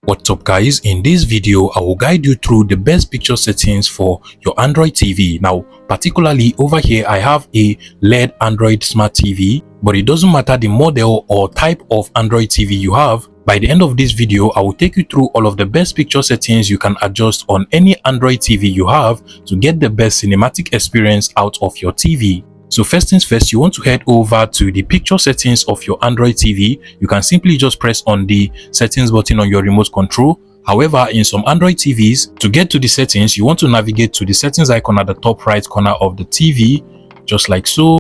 What's up guys, in this video I will guide you through the best picture settings for your Android TV. Now particularly over here I have a LED Android Smart TV, but it doesn't matter the model or type of Android TV you have. By the end of this video I will take you through all of the best picture settings you can adjust on any Android TV you have to get the best cinematic experience out of your TV. So first things first, you want to head over to the picture settings of your Android TV. You can simply just press on the settings button on your remote control. However, in some Android TVs, to get to the settings, you want to navigate to the settings icon at the top right corner of the TV, just like so.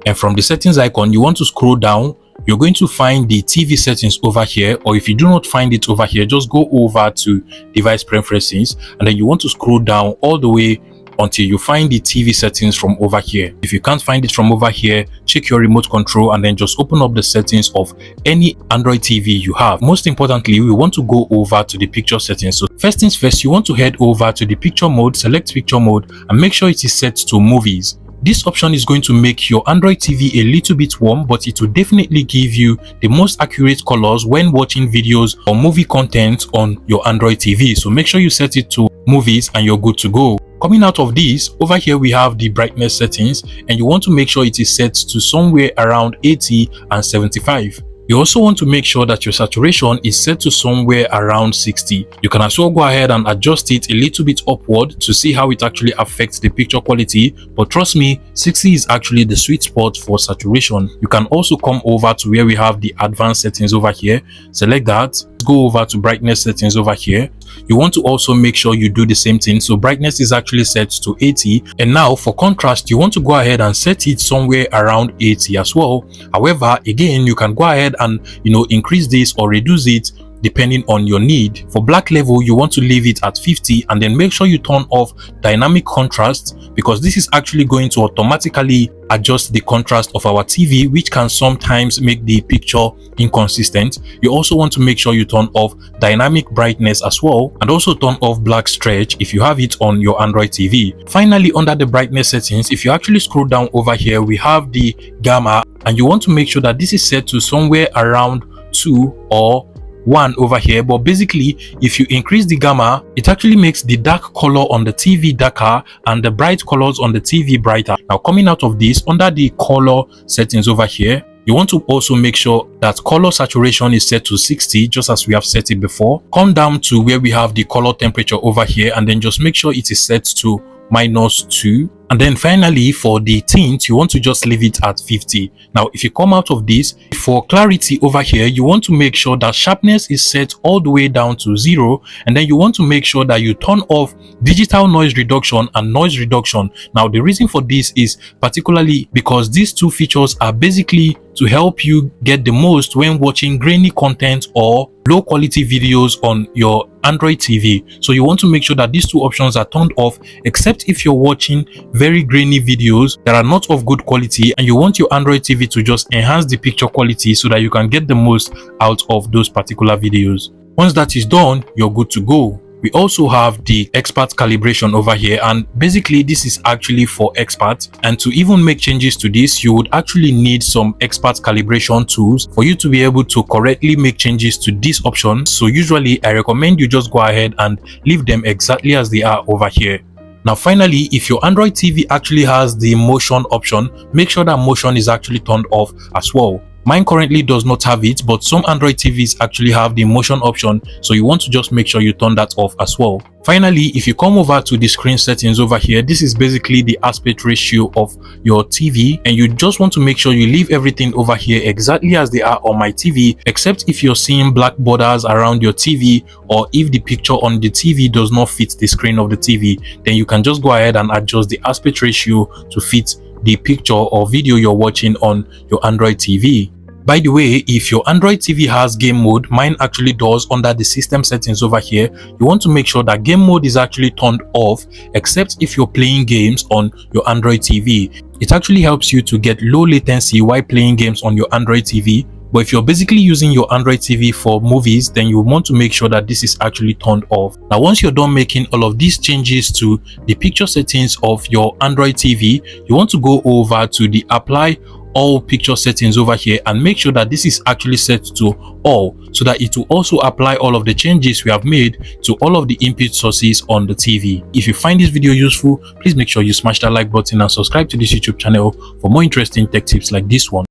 And from the settings icon, you want to scroll down. You're going to find the TV settings over here, or if you do not find it over here, just go over to device preferences, and then you want to scroll down all the way until you find the TV settings from over here. If you can't find it from over here, check your remote control and then just open up the settings of any Android TV you have. Most importantly, we want to go over to the picture settings. So first things first, you want to head over to the picture mode, select picture mode, and make sure it is set to movies. This option is going to make your Android TV a little bit warm, but it will definitely give you the most accurate colors when watching videos or movie content on your Android TV. So make sure you set it to movies and you're good to go. Coming out of this, over here we have the brightness settings, and you want to make sure it is set to somewhere around 80 and 75. You also want to make sure that your saturation is set to somewhere around 60. You can as well go ahead and adjust it a little bit upward to see how it actually affects the picture quality, but trust me, 60 is actually the sweet spot for saturation. You can also come over to where we have the advanced settings over here, select that, go over to brightness settings over here. You want to also make sure you do the same thing. So brightness is actually set to 80, and now for contrast you want to go ahead and set it somewhere around 80 as well. However, again, you can go ahead and increase this or reduce it depending on your need. For black level, you want to leave it at 50, and then make sure you turn off dynamic contrast, because this is actually going to automatically adjust the contrast of our TV, which can sometimes make the picture inconsistent. You also want to make sure you turn off dynamic brightness as well, and also turn off black stretch if you have it on your Android TV. Finally, under the brightness settings, if you actually scroll down over here, we have the gamma, and you want to make sure that this is set to somewhere around 2 or 1 over here. But basically, if you increase the gamma, it actually makes the dark color on the TV darker and the bright colors on the TV brighter. Now coming out of this, under the color settings over here, you want to also make sure that color saturation is set to 60, just as we have set it before. Come down to where we have the color temperature over here, and then just make sure it is set to -2. And then finally, for the tint, you want to just leave it at 50. Now if you come out of this, for clarity over here, you want to make sure that sharpness is set all the way down to 0, and then you want to make sure that you turn off digital noise reduction and noise reduction. Now the reason for this is particularly because these two features are basically to help you get the most when watching grainy content or low quality videos on your Android TV. So you want to make sure that these two options are turned off, except if you're watching very grainy videos that are not of good quality and you want your Android TV to just enhance the picture quality so that you can get the most out of those particular videos. Once that is done, you're good to go. We also have the expert calibration over here, and basically this is actually for experts, and to even make changes to this you would actually need some expert calibration tools for you to be able to correctly make changes to this option. So usually I recommend you just go ahead and leave them exactly as they are over here. Now finally, if your Android TV actually has the motion option, make sure that motion is actually turned off as well. Mine currently does not have it, but some Android TVs actually have the motion option, so you want to just make sure you turn that off as well. Finally, if you come over to the screen settings over here, this is basically the aspect ratio of your TV, and you just want to make sure you leave everything over here exactly as they are on my TV, except if you're seeing black borders around your TV, or if the picture on the TV does not fit the screen of the TV, then you can just go ahead and adjust the aspect ratio to fit the picture or video you're watching on your Android TV. By the way, if your Android TV has game mode, mine actually does. Under the system settings over here, you want to make sure that game mode is actually turned off, except if you're playing games on your Android TV. It actually helps you to get low latency while playing games on your Android TV. But if you're basically using your Android TV for movies, then you want to make sure that this is actually turned off. Now once you're done making all of these changes to the picture settings of your Android TV, you want to go over to the apply all picture settings over here and make sure that this is actually set to all, so that it will also apply all of the changes we have made to all of the input sources on the TV. If you find this video useful, please make sure you smash that like button and subscribe to this YouTube channel for more interesting tech tips like this one.